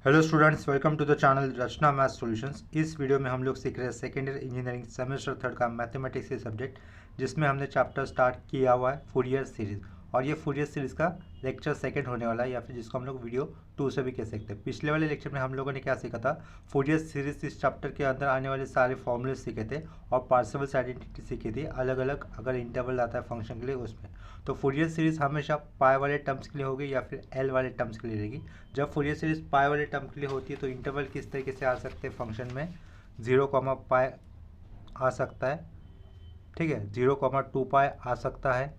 Hello students, welcome to the channel Rachna math solutions. इस video में हम लोग सीख रहे हैं second year engineering semester third का मैथमेटिक्स के सब्जेक्ट, जिसमें हमने चैप्टर स्टार्ट किया हुआ है फूरियर सीरीज़। और ये फूरियर सीरीज़ का लेक्चर सेकंड होने वाला है, या फिर जिसको हम लोग वीडियो 2 से भी कह सकते हैं। पिछले वाले लेक्चर में हम लोगों ने क्या सीखा था, फूरियर सीरीज़ इस चैप्टर के अंदर आने वाले सारे फॉर्मूले सीखे थे और पार्सेवल्स आइडेंटिटी सीखी थी, अलग अलग अगर इंटरवल आता है फंक्शन के लिए उसमें। तो फूरियर सीरीज़ हमेशा पाई वाले टर्म्स के लिए होगी या फिर एल वाले टर्म्स के लिए रहेगी। जब फूरियर सीरीज पाई वाले टर्म के लिए होती है तो इंटरवल किस तरीके से आ सकते हैं फंक्शन में, 0, आ सकता है, ठीक है, 0, 2 आ सकता है,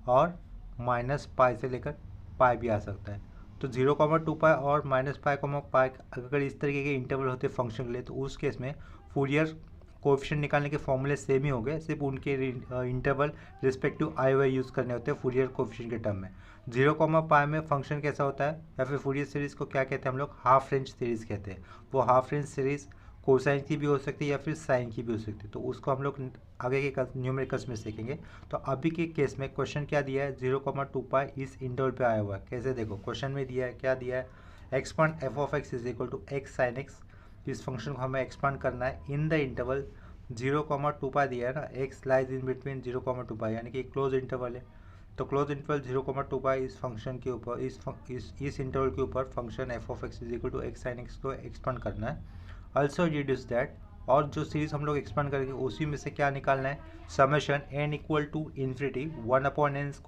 और -π से लेकर पाई भी आ सकता है। तो 0, 2 और -π, अगर इस तरीके के इंटरवल होते फंक्शन के लिए तो उस केस में फूरियर कोएफिशिएंट निकालने के फॉर्मूले सेम ही हो गए, सिर्फ उनके इंटरवल रिस्पेक्टिव आई वाई यूज़ करने होते हैं फूरियर कोएफिशिएंट के टर्म में। 0, में फंक्शन कैसा होता है, या फिर फूरियर सीरीज़ को क्या कहते हैं हम लोग, हाफ रेंज सीरीज़ कहते हैं। वो हाफ रेंज सीरीज़ कोसाइन की भी हो सकती है या फिर साइन की भी हो सकती है, तो उसको हम लोग आगे के न्यूमेरिकल्स में सीखेंगे। तो अभी के केस में क्वेश्चन क्या दिया है, 0, 2 इस इंटरवल पे आया हुआ है। कैसे देखो, क्वेश्चन में दिया है, क्या दिया है, expand f of x is equal to x sine x. इस फंक्शन को हमें एक्सपांड करना है इन द इंटरवल 0, 2 दिया है ना, एक्स लाइज इन बिटवीन 0, 2 यानी कि क्लोज इंटरवल है। तो क्लोज इंटरवल 0, 2 इस फंक्शन के ऊपर, इस इंटरवल के ऊपर function f of x is equal to x sine x को एक्सपांड करना है। ऑल्सो डिड्यूस दैट, और जो सीरीज हम लोग एक्सपांड करेंगे उसी में से क्या निकालना है, summation n equal to infinity 1/n² -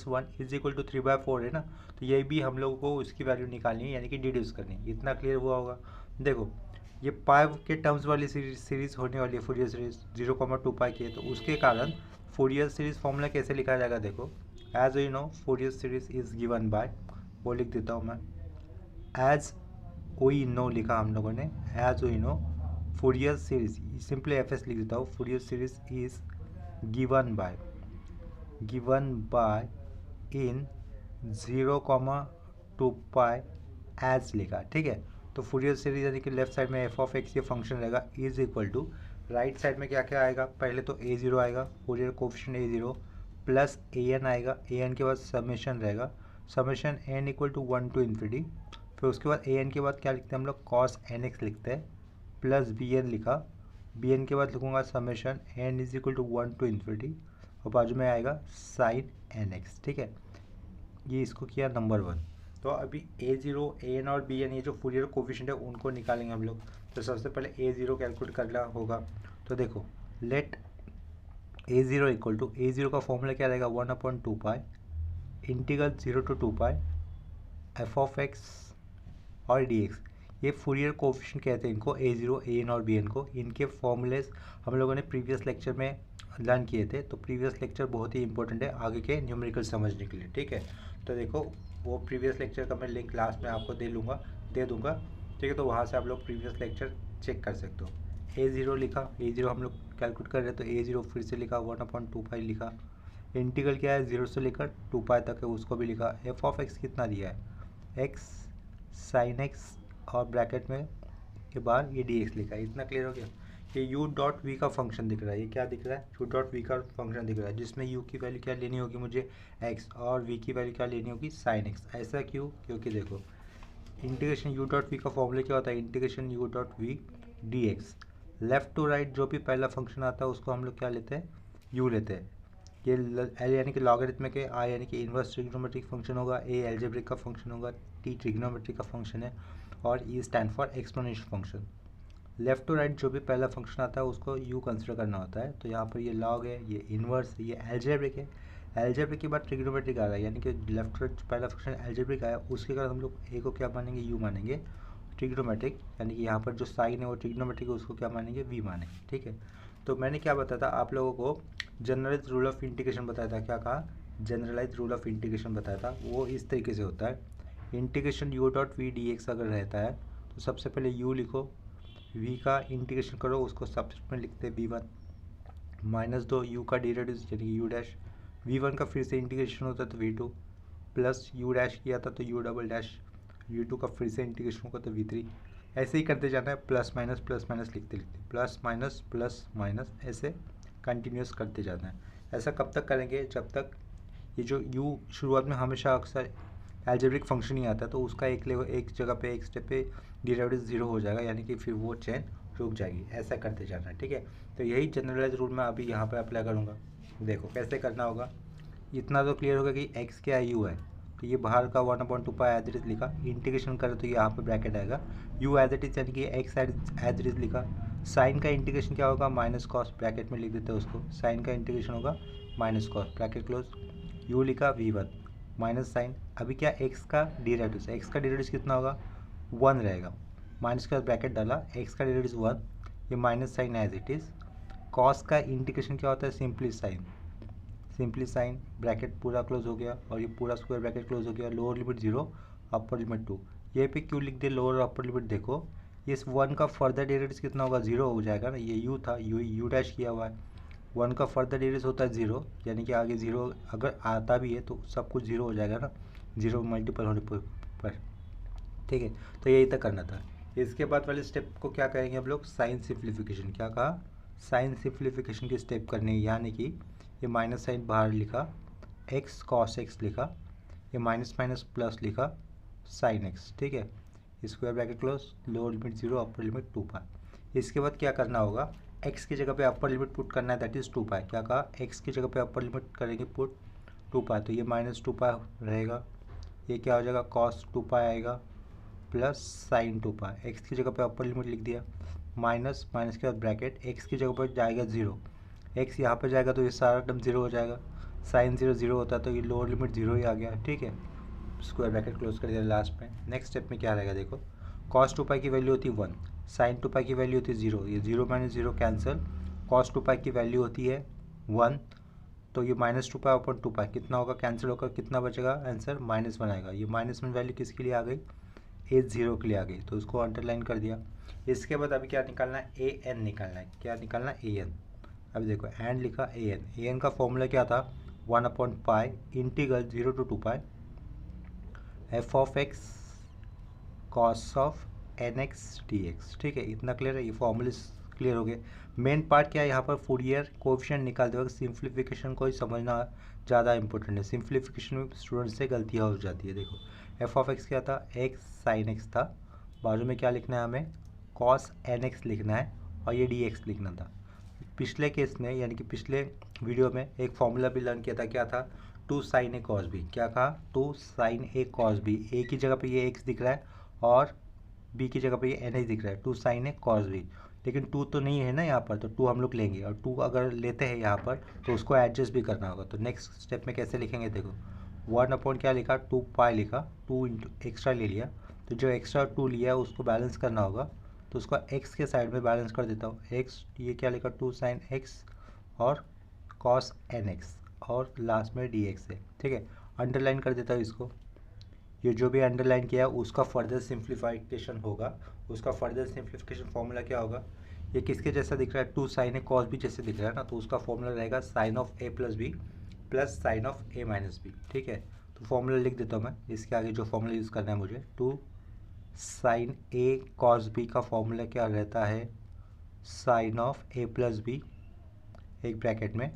1 is equal to 3/4 है ना। तो ये भी हम लोगों को उसकी वैल्यू निकालनी है, यानी कि डिड्यूस करनी है। इतना क्लियर हुआ होगा। देखो, ये पाई के टर्म्स वाली सीरीज होने वाली है फूरियर सीरीज, 0, 2 की है, तो उसके कारण फूरियर सीरीज फॉर्मूला कैसे लिखा जाएगा, देखो, as you know Fourier series is given by, वो लिख देता हूँ मैं, एज वी नो लिखा हम लोगों ने, as we know Fourier series, simply f s लिख देता हूँ, Fourier series is given by in 0, 2 as लिखा, ठीक है। तो फूरियर सीरीज यानी कि लेफ्ट साइड में एफ ऑफ एक्स ये फंक्शन रहेगा, is equal to right side में क्या क्या आएगा, पहले तो a0 आएगा, Fourier coefficient a0 plus an आएगा, an के बाद समेशन रहेगा, summation n equal to 1 to infinity. फिर उसके बाद an के बाद क्या लिखते हैं हम लोग, cos nx लिखते हैं, प्लस bn लिखा, bn के बाद लिखूंगा summation n is equal to 1 to infinity, और बाजू में आएगा साइन nx, ठीक है। ये इसको किया नंबर 1। तो अभी a0, an और bn ये जो फूरियर कोएफिशिएंट है उनको निकालेंगे हम लोग। तो सबसे पहले a0 कैलकुलेट करना होगा। तो देखो, late a0 equal to, a0 का फॉर्मूला क्या रहेगा, 1/2 integral 0 to 2 F of x और dx। ये फूरियर कोएफिशिएंट कहते हैं इनको, a0, an और bn को। इनके फॉर्मूलेज हम लोगों ने प्रीवियस लेक्चर में लर्न किए थे, तो प्रीवियस लेक्चर बहुत ही इंपॉर्टेंट है आगे के न्यूमेरिकल समझने के लिए, ठीक है। तो देखो, वो प्रीवियस लेक्चर का मैं लिंक लास्ट में आपको दे दूंगा, ठीक है। तो वहाँ से आप लोग प्रीवियस लेक्चर चेक कर सकते हो। a0 लिखा, a0 हम लोग कैलकुलेट कर रहे हैं, तो a0 फिर से लिखा, 1/2 लिखा, इंटीग्रल क्या है 0 से लेकर 2 तक है, उसको भी लिखा। एफ ऑफ एक्स कितना दिया है, एक्स साइन एक्स, और ब्रैकेट में के बाद ये डी एक्स लिखा है। इतना क्लियर हो गया। ये यू डॉट वी का फंक्शन दिख रहा है, ये क्या दिख रहा है, यू डॉट वी का फंक्शन दिख रहा है, जिसमें यू की वैल्यू क्या लेनी होगी मुझे, एक्स, और वी की वैल्यू क्या लेनी होगी, साइन एक्स। ऐसा क्यों, क्योंकि देखो, इंटीग्रेशन यू डॉट वी का फॉर्मूला क्या होता है, integration u dot v d x. Left to right जो भी पहला फंक्शन आता है उसको हम लोग क्या लेते हैं, यू लेते हैं। ये एल यानी कि लॉगरिथमिक है, आई यानी कि इन्वर्स ट्रिग्नोमेट्रिक फंक्शन होगा, ए एल्जेब्रिक का फंक्शन होगा, टी ट्रिग्नोमेट्रिक का फंक्शन है, और e stand for exponential function. Left to right जो भी पहला फंक्शन आता है उसको यू कंसिडर करना होता है। तो यहाँ पर ये लॉग है, ये इन्वर्स है, ये एल्जेब्रिक है। एल्जेब्रिक के बाद ट्रिग्नोमेट्रिक आ रहा है, यानी कि लेफ्ट टू राइट पहला फंक्शन एल्जेब्रिक आया, उसके बाद हम लोग ए को क्या मानेंगे, यू मानेंगे। ट्रिग्नोमेट्रिक यानी कि यहाँ पर जो साइन है वो ट्रिग्नोमेट्रिक है, उसको क्या मानेंगे, वी मानेंगे, ठीक है। तो मैंने क्या बताया था आप लोगों को, जनरलाइज रूल ऑफ इंटीग्रेशन बताया था, क्या कहा, जनरलाइज रूल ऑफ इंटीग्रेशन बताया था। वो इस तरीके से होता है, integration u dot v d x अगर रहता है तो सबसे पहले यू लिखो, वी का इंटीग्रेशन करो, उसको सबसेट में लिखते हैं v1 -2 यू का डेरिवेटिव यानी कि यू डैश, v1 का फिर से इंटीग्रेशन होता है तो v2, प्लस यू डैश किया था तो यू डबल डैश, v2 का फिर से इंटीग्रेशन होगा तो v3। ऐसे ही करते जाना है, प्लस माइनस लिखते लिखते, प्लस माइनस ऐसे कंटिन्यूस करते जाना है। ऐसा कब तक करेंगे, जब तक ये जो u शुरुआत में हमेशा अक्सर एल्जेब्रिक फंक्शन ही आता है, तो उसका एक लेवल एक जगह पे एक स्टेप पे डेरिवेटिव 0 हो जाएगा, यानी कि फिर वो चेन रुक जाएगी। ऐसा करते जाना, ठीक है। तो यही जनरलाइज रूल मैं अभी यहाँ पे अप्लाई करूँगा। देखो कैसे करना होगा। इतना तो क्लियर होगा कि एक्स क्या यू है, तो ये बाहर का 1/2 एज इट इज लिखा, इंटीग्रेशन करें तो यहाँ पे ब्रैकेट आएगा, यू एज इट इज यानी कि एक्स एज इट इज लिखा। साइन का इंटीग्रेशन क्या होगा, माइनस कॉस, ब्रैकेट में लिख देते हैं उसको, साइन का इंटीग्रेशन होगा minus cos, bracket close, you लिखा v1 माइनस साइन। अभी क्या एक्स का डेरिवेटिव है, एक्स का डेरिवेटिव कितना होगा 1 रहेगा, माइनस का ब्रैकेट डाला, एक्स का डेरिवेटिव 1, ये minus sine as it is. Cos का इंटीग्रेशन क्या होता है, simply sine, simply sine, bracket पूरा क्लोज हो गया और ये पूरा स्क्वायर ब्रैकेट क्लोज हो गया, लोअर लिमिट 0 अपर लिमिट 2। ये पे क्यों लिख दे लोअर अपर लिमिट, देखो ये 1 का फर्दर डेरिवेटिव कितना होगा 0 हो जाएगा ना, ये यू था, यू डैश किया हुआ है, 1 का फर्दर डेरिवेटिव होता है 0, यानी कि आगे 0 अगर आता भी है तो सब कुछ 0 हो जाएगा ना, 0 मल्टीपल होने पर, ठीक है। तो यही तक करना था। इसके बाद वाले स्टेप को क्या करेंगे हम लोग, साइन सिंप्लीफिकेशन। क्या कहा, साइन सिंप्लीफिकेशन की स्टेप करनी है, यानी कि ये माइनस साइन बाहर लिखा, एक्स कॉस एक्स लिखा, ये माइनस माइनस प्लस लिखा, साइन एक्स, ठीक है। Square bracket close, lower limit 0 upper limit 2π। इसके बाद क्या करना होगा, एक्स की जगह पे अपर लिमिट पुट करना है, दैट इज़ 2π। क्या कहा, एक्स की जगह पे अपर लिमिट करेंगे पुट 2π, तो ये माइनस 2π रहेगा, ये क्या हो जाएगा कॉस 2π आएगा, प्लस साइन 2π। एक्स की जगह पे अपर लिमिट लिख दिया, माइनस माइनस के बाद ब्रैकेट, एक्स की जगह पर जाएगा 0, एक्स यहाँ पर जाएगा तो ये सारा टर्म 0 हो जाएगा, साइन 0 0 होता है तो ये लोअर लिमिट 0 ही आ गया, ठीक है। स्क्वायर ब्रैकेट क्लोज कर दिया लास्ट में। नेक्स्ट स्टेप में क्या रहेगा, देखो कॉस 2π की वैल्यू होती है 1, साइन 2π की वैल्यू होती है 0, ये 0 माइनस 0 कैंसिल, कॉस 2π की वैल्यू होती है 1, तो ये माइनस 2π अपॉन 2π कितना होगा, कैंसिल होकर कितना बचेगा, आंसर -1 आएगा। ये -1 वैल्यू किसके लिए आ गई, A0 के लिए आ गई, तो उसको अंडरलाइन कर दिया। इसके बाद अभी क्या निकालना है, AN निकालना है। क्या निकालना है, AN। अभी देखो एंड लिखा AN का फॉर्मूला क्या था, 1/π integral 0 to 2π f of x cos of nx dx, ठीक है। इतना क्लियर है, ये फॉर्मूले क्लियर हो गए। मेन पार्ट क्या है यहाँ पर, फूरियर कोएफिशिएंट निकालते वक्त सिंप्लीफिकेशन को ही समझना ज़्यादा इंपॉर्टेंट है। सिंप्लीफिकेशन में स्टूडेंट से गलतियाँ हो जाती है। देखो एफ ऑफ एक्स क्या था, एक्स साइन एक्स था, बाजू में क्या लिखना है हमें, कॉस एन एक्स लिखना है और ये डी एक्स लिखना था। पिछले केस में यानी कि पिछले वीडियो में एक फॉर्मूला भी लर्न किया था, क्या था, 2 साइन ए कॉस बी। क्या कहा, 2 साइन ए कॉस बी, ए की जगह पे ये एक्स दिख रहा है और बी की जगह पे ये एन एक्स दिख रहा है, 2 साइन ए कॉस बी। लेकिन 2 तो नहीं है ना यहाँ पर, तो 2 हम लोग लेंगे, और 2 अगर लेते हैं यहाँ पर तो उसको एडजस्ट भी करना होगा। तो नेक्स्ट स्टेप में कैसे लिखेंगे, देखो 1 क्या लिखा, 2π लिखा, 2 इंटू एक्स्ट्रा ले लिया, तो जो एक्स्ट्रा 2 लिया है उसको बैलेंस करना होगा, तो उसको एक्स के साइड में बैलेंस कर देता हूँ। एक्स ये क्या लिखा, 2 साइन एक्स और कॉस एन एक्स और लास्ट में डी एक्स है, ठीक है। अंडरलाइन कर देता हूँ इसको। ये जो भी अंडरलाइन किया है उसका फर्दर सिंप्लीफिकेशन होगा, उसका फर्दर सिंप्लीफिकेशन फॉर्मूला क्या होगा, ये किसके जैसा दिख रहा है, 2 साइन ए कॉस बी जैसे दिख रहा है ना, तो उसका फॉर्मूला रहेगा sine of a plus b plus sine of a minus b, ठीक है। तो फॉर्मूला लिख देता हूँ मैं, इसके आगे जो फॉर्मूला यूज़ करना है मुझे, 2 साइन ए कॉस बी का फॉर्मूला क्या रहता है, sine of a plus b एक ब्रैकेट में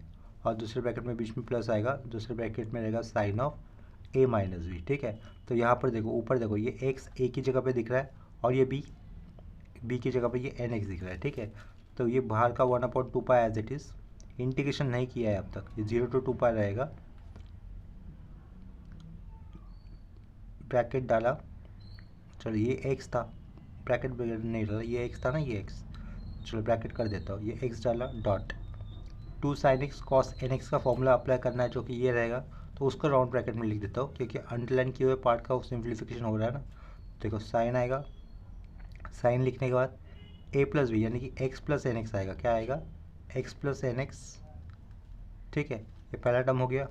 और दूसरे ब्रैकेट में बीच में प्लस आएगा, दूसरे ब्रैकेट में रहेगा sine of a minus b, ठीक है। तो यहाँ पर देखो ऊपर देखो ये एक्स ए की जगह पे दिख रहा है और ये बी की जगह पे ये एन एक्स दिख रहा है, ठीक है। तो ये बाहर का 1/2π एज इट इज़, इंटीग्रेशन नहीं किया है अब तक, ये 0 to 2π रहेगा, ब्रैकेट डाला, चलो ये एक्स था, ब्रैकेट नहीं डाला, ये एक्स था ना, ये एक्स, चलो ब्रैकेट कर देता हूँ, ये एक्स डाला dot 2 sine x cos n x का फॉर्मूला अप्लाई करना है जो कि ये रहेगा, तो उसको राउंड ब्रैकेट में लिख देता हूँ क्योंकि अंडरलाइन किए हुए पार्ट का सिंप्लीफिकेशन हो रहा है ना। देखो साइन आएगा, साइन लिखने के बाद ए प्लस बी यानी कि एक्स प्लस एन एक्स आएगा, क्या आएगा, एक्स प्लस एन एक्स, ठीक है। ये पहला टर्म हो गया,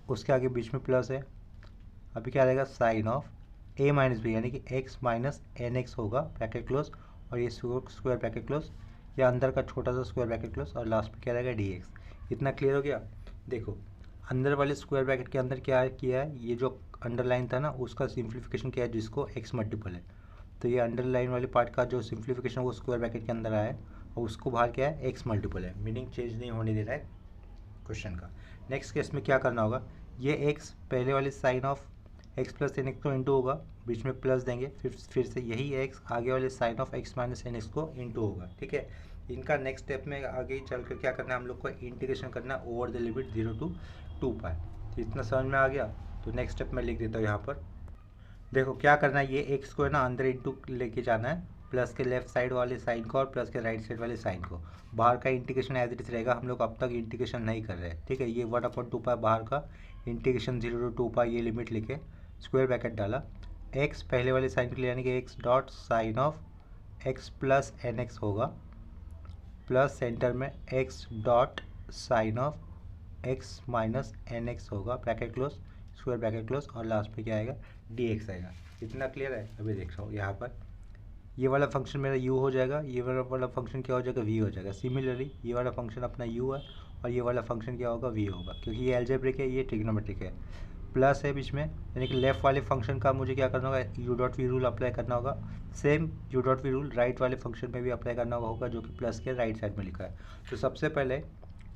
उसके आगे बीच में प्लस है, अभी क्या रहेगा sine of a minus b यानी कि एक्स माइनस एन एक्स होगा, ब्रैकेट क्लोज, और ये स्क्वायर ब्रैकेट क्लोज, या अंदर का छोटा सा स्क्वायर ब्रैकेट क्लोज, और लास्ट में क्या रहेगा डी एक्स। इतना क्लियर हो गया। देखो अंदर वाले स्क्वायर ब्रैकेट के अंदर क्या किया है, ये जो अंडरलाइन था ना उसका सिंप्लीफिकेशन किया है जिसको एक्स मल्टीपल है, तो ये अंडरलाइन वाले पार्ट का जो सिंप्लीफिकेशन वो स्क्वायर ब्रैकेट के अंदर आया है और उसको बाहर क्या है, एक्स मल्टीपल है, मीनिंग चेंज नहीं होने दे रहा है क्वेश्चन का। नेक्स्ट केस में क्या करना होगा, ये एक्स पहले वाले sine of x plus n x को इंटू होगा, बीच में प्लस देंगे, फिर से यही एक्स आगे वाले sine of x minus n x को इंटू होगा, ठीक है। इनका नेक्स्ट स्टेप में आगे चल कर क्या करना है हम लोग को, इंटीग्रेशन करना है ओवर द लिमिट 0 to 2π। तो इतना समझ में आ गया। तो नेक्स्ट स्टेप मैं लिख देता हूँ यहाँ पर। देखो क्या करना है, ये एक्स को है ना अंदर इंटू लेके जाना है, प्लस के लेफ्ट साइड वाले साइन को और प्लस के राइट साइड वाले साइन को। बाहर का इंटीग्रेशन एज इट इज रहेगा, हम लोग अब तक इंटीग्रेशन नहीं कर रहे हैं, ठीक है। ये 1/2π बाहर का इंटीग्रेशन 0 to 2π, ये लिमिट लिखे, स्क्वायर ब्रैकेट डाला, एक्स पहले वाले साइन के लिए यानी कि x dot sine of x plus n x होगा, प्लस सेंटर में x dot sine of x minus n x होगा, bracket close, square bracket close, और लास्ट पे क्या आएगा, डी एक्स आएगा। इतना क्लियर है। अभी देख रहा हूँ यहाँ पर ये वाला फंक्शन मेरा u हो जाएगा, ये वाला फंक्शन क्या हो जाएगा, v हो जाएगा। सिमिलरली ये वाला फंक्शन अपना u है और ये वाला फंक्शन क्या होगा, v होगा, क्योंकि ये एल्जेब्रिक है, ये ट्रिग्नोमेट्रिक है। प्लस है बीच में, यानी कि लेफ्ट वाले फंक्शन का मुझे क्या करना होगा, u dot v rule apply करना होगा। Same u dot v rule right वाले फंक्शन में भी अप्लाई करना होगा, जो कि प्लस के राइट साइड में लिखा है। तो सबसे पहले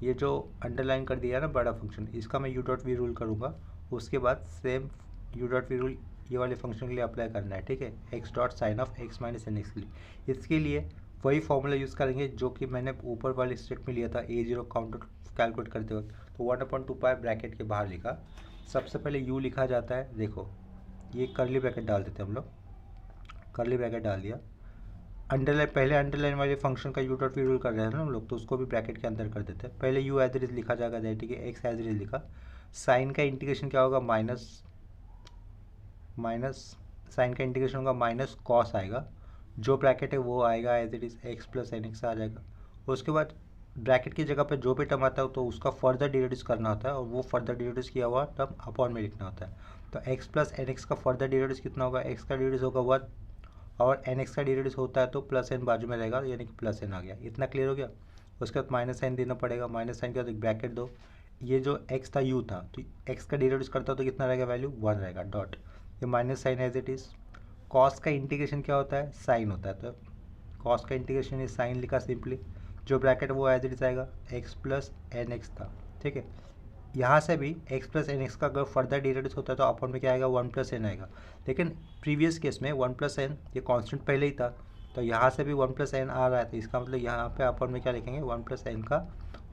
ये जो अंडरलाइन कर दिया ना बड़ा फंक्शन, इसका मैं u डॉट वी रूल करूँगा, उसके बाद same u dot v rule ये वाले फंक्शन के लिए अप्लाई करना है, ठीक है, x dot sine of x minus n x के लिए। इसके लिए वही फॉर्मूला यूज़ करेंगे जो कि मैंने ऊपर वाले स्टेप में लिया था a0 काउंटर कैलकुलेट करते वक्त। तो 1/2π ब्रैकेट के बाहर लिखा, सबसे पहले u लिखा जाता है। देखो ये करली ब्रैकेट डाल देते हैं हम लोग, करली ब्रैकेट डाल दिया। अंडरलाइन, पहले अंडरलाइन वाले फंक्शन का u डॉट वी रूल कर रहे हैं ना हम लोग, तो उसको भी ब्रैकेट के अंदर कर देते हैं। पहले u एज इट इज लिखा जाएगा, ठीक है, एक्स एज इट इज लिखा, साइन का इंटीग्रेशन क्या होगा, माइनस साइन का इंटीग्रेशन होगा माइनस कॉस आएगा, जो ब्रैकेट है वो आएगा as it is x plus n x आ जाएगा। उसके बाद ब्रैकेट की जगह पे जो भी टर्म आता है तो उसका फर्दर डिरिडेटिव करना होता है, और वो फर्दर डिरिडेटिव किया हुआ टर्म अपॉन में लिखना होता है। तो एक्स प्लस एन एक्स का फर्दर डिरिडेटिव कितना होगा, एक्स का डिरिडेटिव होगा 1, और एन एक्स का डिरिडेटिव होता है तो प्लस एन बाजू में रहेगा, यानी कि प्लस एन आ गया। इतना क्लियर हो गया। उसके बाद माइनस साइन देना पड़ेगा, माइनस साइन के बाद एक ब्रैकेट दो, ये जो एक्स था u था, तो एक्स का डिरिडेटिव करता तो कितना रहेगा, वैल्यू 1 रहेगा, डॉट, ये minus sine as it is. Cos का इंटीग्रेशन क्या होता है, साइन होता है, तो कॉस का इंटीग्रेशन ये साइन लिखा सिंपली, जो ब्रैकेट वो एज इट इज आएगा, एक्स प्लस एन एक्स था, ठीक है। यहाँ से भी एक्स प्लस एन एक्स का अगर फर्दर डिरिडेटिव होता है तो अपॉन में क्या आएगा, 1 प्लस एन आएगा। लेकिन प्रीवियस केस में 1 प्लस एन ये कॉन्स्टेंट पहले ही था, तो यहाँ से भी 1 प्लस एन आ रहा है, तो इसका मतलब यहाँ पे अपॉन में क्या लिखेंगे, 1 प्लस एन का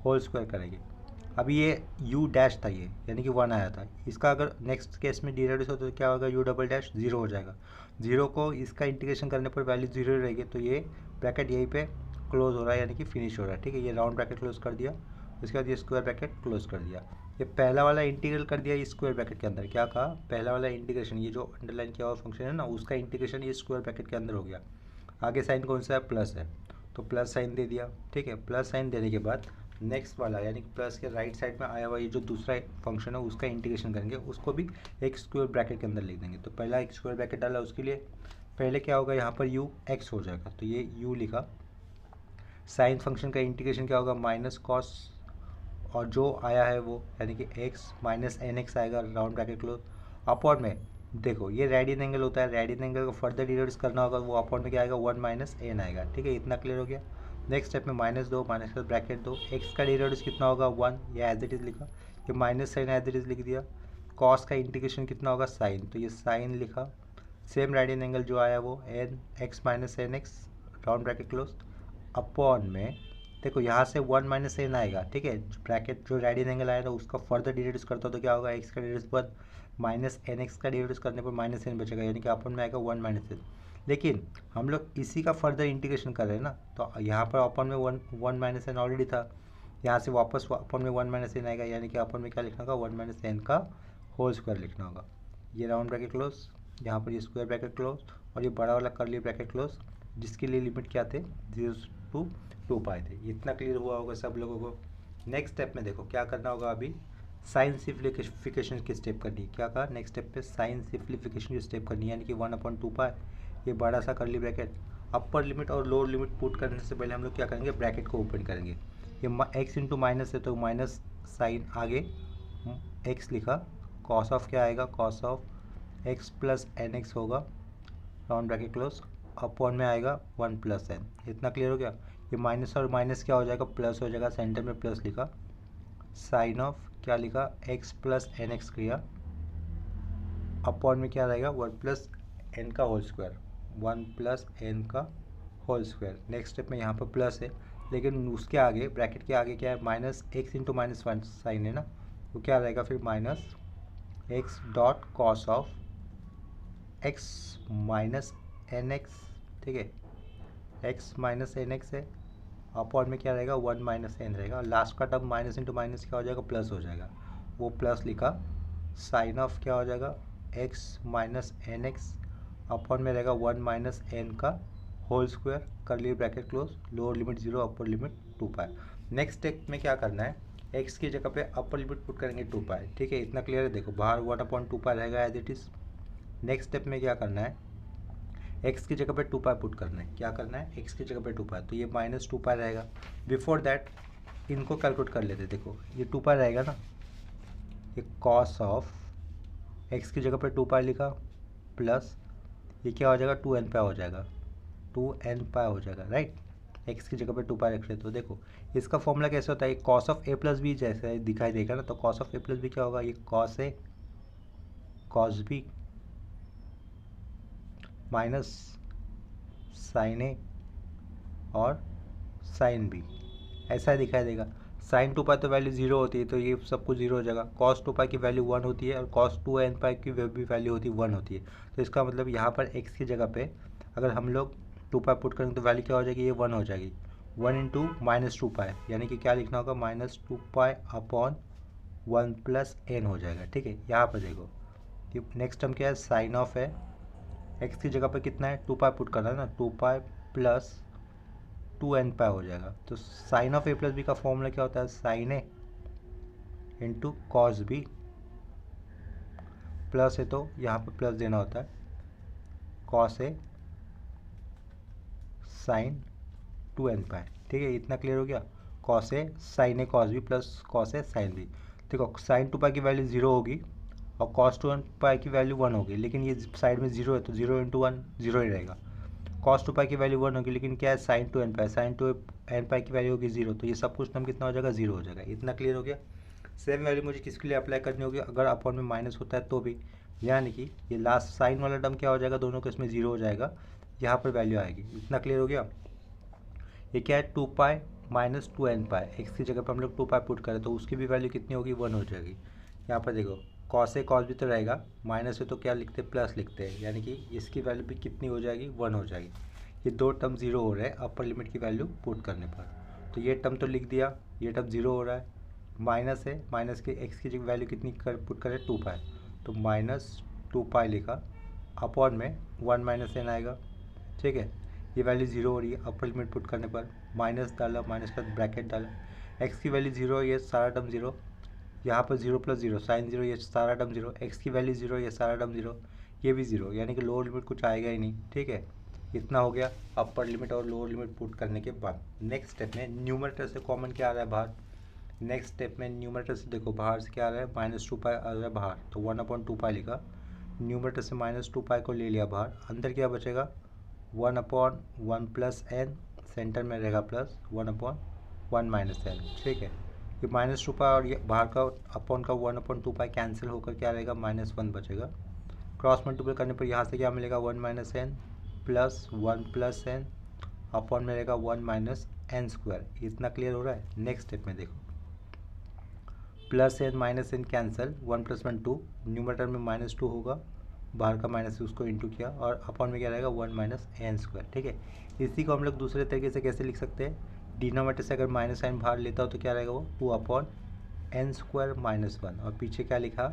होल स्क्वायर करेंगे। अभी ये u डैश था ये, यानी कि 1 आया था, इसका अगर नेक्स्ट केस में डिरिडेटिव होता तो क्या होगा, u डबल डैश 0 हो जाएगा। 0 को इसका इंटीग्रेशन करने पर वैल्यू 0 रहेगी, तो ये ब्रैकेट यहीं पे क्लोज हो रहा है, यानी कि फिनिश हो रहा है, ठीक है। ये राउंड ब्रैकेट क्लोज कर दिया, उसके बाद ये स्क्वायर ब्रैकेट क्लोज कर दिया। ये पहला वाला इंटीग्रल कर दिया इस स्क्वायर ब्रैकेट के अंदर, क्या कहा, पहला वाला इंटीग्रेशन, ये जो अंडरलाइन किया हुआ फंक्शन है ना, उसका इंटीग्रेशन ये स्क्वायर ब्रैकेट के अंदर हो गया। आगे साइन कौन सा है, प्लस है, तो प्लस साइन दे दिया, ठीक है। प्लस साइन देने के बाद नेक्स्ट वाला यानी कि प्लस के राइट साइड में आया हुआ ये जो दूसरा फंक्शन है उसका इंटीग्रेशन करेंगे, उसको भी एक स्क्वायर ब्रैकेट के अंदर लिख देंगे। तो पहला एक स्क्वायर ब्रैकेट डाला, उसके लिए पहले क्या होगा, यहाँ पर u x हो जाएगा, तो ये u लिखा। साइन फंक्शन का इंटीग्रेशन क्या होगा, माइनस कॉस, और जो आया है वो यानी कि x माइनस एन एक्स आएगा, राउंड ब्रैकेट क्लोज, अपॉन में देखो ये रेडियन एंगल होता है, रेडियन एंगल को फर्दर डिरिडेटिव करना होगा, वो अपॉन में क्या आएगा, 1 माइनस एन आएगा, ठीक है। इतना क्लियर हो गया। नेक्स्ट स्टेप में माइनस दो, माइनस का ब्रैकेट दो, एक्स का डिरिडेटिव कितना होगा, 1, ये एज इट इज़ लिखा, ये minus sine as it is लिख दिया। कॉस का इंटीग्रेशन कितना होगा, साइन, तो ये साइन लिखा। सेम रेडियन एंगल जो आया वो n x minus n x, round bracket close, upon में देखो यहाँ से 1 माइनस एन आएगा, ठीक है। ब्रैकेट जो रेडियन एंगल आएगा उसका फर्दर डिरिडेटिव करता तो क्या होगा, एक्स का डिरिडेटिव 1 माइनस एन एक्स का डिरिडेटिव करने पर माइनस एन बचेगा, यानी कि अपन में आएगा 1 माइनस एन। लेकिन हम लोग इसी का फर्दर इंटीग्रेशन कर रहे हैं ना, तो यहाँ पर अपन में 1 माइनस एन ऑलरेडी था, यहाँ से वापस अपन में 1 माइनस एन आएगा, यानी कि अपन में क्या लिखना होगा, 1 माइनस एन का होल स्क्वायर लिखना होगा। ये राउंड ब्रैकेट क्लोज, यहाँ पर ये स्क्वायर ब्रैकेट क्लोज, और ये बड़ा वाला करली ब्रैकेट क्लोज, जिसके लिए लिमिट क्या थे, 0 to 2π थे। इतना क्लियर हुआ होगा सब लोगों को। नेक्स्ट स्टेप में देखो क्या करना होगा, अभी साइन सिम्प्लीफिकेशन की स्टेप करनी है। क्या कहा, नेक्स्ट स्टेप पे साइन सिम्प्लीफिकेशन की स्टेप करनी है, यानी कि 1/2π, ये बड़ा सा करली ब्रैकेट, अपर लिमिट और लोअर लिमिट पुट करने से पहले हम लोग क्या करेंगे, ब्रैकेट को ओपन करेंगे। ये एक्स इंटू माइनस है तो माइनस साइन आगे एक्स लिखा, कॉस ऑफ क्या आएगा, cos of x plus n x होगा, राउंड ब्रैकेट क्लोज, अपॉन में आएगा 1 प्लस एन। इतना क्लियर हो गया। ये माइनस और माइनस क्या हो जाएगा, प्लस हो जाएगा, सेंटर में प्लस लिखा, साइन ऑफ क्या लिखा, एक्स प्लस एन एक्स किया, अपॉन में क्या रहेगा 1 प्लस एन का होल स्क्वायर, 1 प्लस एन का होल स्क्वायर। नेक्स्ट स्टेप में यहाँ पर प्लस है, लेकिन उसके आगे ब्रैकेट के आगे क्या है, minus x into minus one sine है ना, वो क्या रहेगा फिर minus x dot cos of x minus n x, ठीक है, एक्स माइनस एन एक्स है, अपॉन में क्या रहेगा 1 माइनस एन रहेगा, और लास्ट का टर्म माइनस इंटू माइनस क्या हो जाएगा, प्लस हो जाएगा, वो प्लस लिखा, साइन ऑफ क्या हो जाएगा x minus n x, upon में रहेगा 1 माइनस एन का whole square, curly bracket close, lower limit 0 upper limit 2 pi. Next step में क्या करना है, एक्स की जगह पे अपर लिमिट पुट करेंगे 2 पाई, ठीक है, इतना क्लियर है। देखो बाहर 1/2 पाई रहेगा as it is. Next step में क्या करना है, एक्स की जगह पे 2 पाई पुट करना है, क्या करना है, एक्स की जगह पे 2 पाई, तो ये माइनस 2 पाई रहेगा। बिफोर दैट इनको कैलकुलेट कर लेते, देखो ये 2 पाई रहेगा ना, ये कॉस ऑफ एक्स की जगह पे 2 पाई लिखा, प्लस ये क्या हो जाएगा 2n पाई हो जाएगा, 2n पाई हो जाएगा, राइट। एक्स की जगह पे 2 पाई रख रहे, तो देखो इसका फॉर्मूला कैसे होता है, cos of a plus b जैसे दिखाई देगा ना, तो cos of a plus b क्या होगा, ये cos a cos b minus sine a और साइन बी, ऐसा दिखाई देगा। साइन 2 पाई तो वैल्यू 0 होती है, तो ये सब कुछ 0 हो जाएगा। कॉस 2 पाई की वैल्यू 1 होती है, और कॉस 2n पाई की भी वैल्यू होती है 1 होती है, तो इसका मतलब यहाँ पर x की जगह पे अगर हम लोग 2 पाई पुट करेंगे तो वैल्यू क्या हो जाएगी, ये 1 हो जाएगी, 1 इंटू माइनस 2 पाई, यानी कि क्या लिखना होगा, minus 2 pi upon 1 plus n हो जाएगा, ठीक है। यहाँ पर देखो कि नेक्स्ट टर्म क्या है, साइन ऑफ है, एक्स की जगह पे कितना है 2 पाई पुट करना है ना, 2 पाई प्लस 2n पाई हो जाएगा। तो sine of a plus b का फॉर्मूला क्या होता है, sine a into cos b, plus है तो यहाँ पे प्लस देना होता है, कॉस ए साइन 2n पाई, ठीक है, इतना क्लियर हो गया। Cos A sign a cos b plus cos A sine B, देखो साइन 2 पाई की वैल्यू 0 होगी और कॉस 2n पाई की वैल्यू 1 होगी, लेकिन ये साइड में 0 है तो 0 इंटू 1 0 ही रहेगा। कॉस 2 पाई की वैल्यू 1 होगी, लेकिन क्या है साइन 2n पाई, साइन 2n पाई की वैल्यू होगी 0, तो ये सब कुछ टर्म कितना हो जाएगा, 0 हो जाएगा, इतना क्लियर हो गया। सेम वैल्यू मुझे किसके लिए अप्लाई करनी होगी, अगर अपॉन में माइनस होता है तो भी, यानी कि ये लास्ट साइन वाला टर्म क्या हो जाएगा, दोनों को इसमें 0 हो जाएगा, यहाँ पर वैल्यू आएगी, इतना क्लियर हो गया। ये क्या है 2 पाई माइनस 2n पाई, एक्स की जगह पर हम लोग 2 पाई पुट करें तो उसकी भी वैल्यू कितनी होगी, 1 हो जाएगी। यहाँ पर देखो कॉस ए कॉस भी तो रहेगा, माइनस है तो क्या लिखते हैं, प्लस लिखते हैं, यानी कि इसकी वैल्यू भी कितनी हो जाएगी, 1 हो जाएगी। ये दो टर्म 0 हो रहे हैं अपर लिमिट की वैल्यू पुट करने पर, तो ये टर्म तो लिख दिया, ये टर्म 0 हो रहा है, माइनस है, माइनस के एक्स की वैल्यू कितनी कर पुट करें 2 पाई, तो माइनस 2 पाई लिखा, अपॉन में 1 माइनस एन आएगा, ठीक है। ये वैल्यू 0 हो रही है, अपर लिमिट पुट करने पर माइनस डाला, माइनस का ब्रैकेट डाला, एक्स की वैल्यू 0, ये सारा टर्म 0, यहाँ पर 0 प्लस 0 साइन 0, ये सारा टर्म 0, एक्स की वैल्यू 0, ये सारा टर्म 0, ये भी 0, यानी कि लोअर लिमिट कुछ आएगा ही नहीं, ठीक है। इतना हो गया अपर लिमिट और लोअर लिमिट पुट करने के बाद। नेक्स्ट स्टेप में न्यूमरेटर से कॉमन क्या आ रहा है बाहर, नेक्स्ट स्टेप में न्यूमरेटर से देखो बाहर से क्या आ रहा है, माइनस 2 पाई आ रहा है बाहर, तो 1/2 पाई लिखा, न्यूमरेटर से माइनस 2 पाई को ले लिया बाहर, अंदर क्या बचेगा 1/1 प्लस एन, सेंटर में रहेगा प्लस 1/1 माइनस एन, ठीक है। ये माइनस 2 पाई और ये बाहर का अपॉन का 1/2 पाई कैंसिल होकर क्या रहेगा, -1 बचेगा। क्रॉस मल्टीपल करने पर यहाँ से क्या मिलेगा 1 minus n plus 1 plus n, upon में रहेगा 1 माइनस एन स्क्वायर, इतना क्लियर हो रहा है। नेक्स्ट स्टेप में देखो plus n minus n cancel, 1 + 1 2, numerator में -2 होगा, बाहर का माइनस उसको इंटू किया, और अपॉन में क्या रहेगा 1 माइनस एन स्क्वायर, ठीक है। इसी को हम लोग दूसरे तरीके से कैसे लिख सकते हैं, डिनोमिनेटर से अगर माइनस साइन बाहर लेता हो तो क्या रहेगा वो 2/n² -1, और पीछे क्या लिखा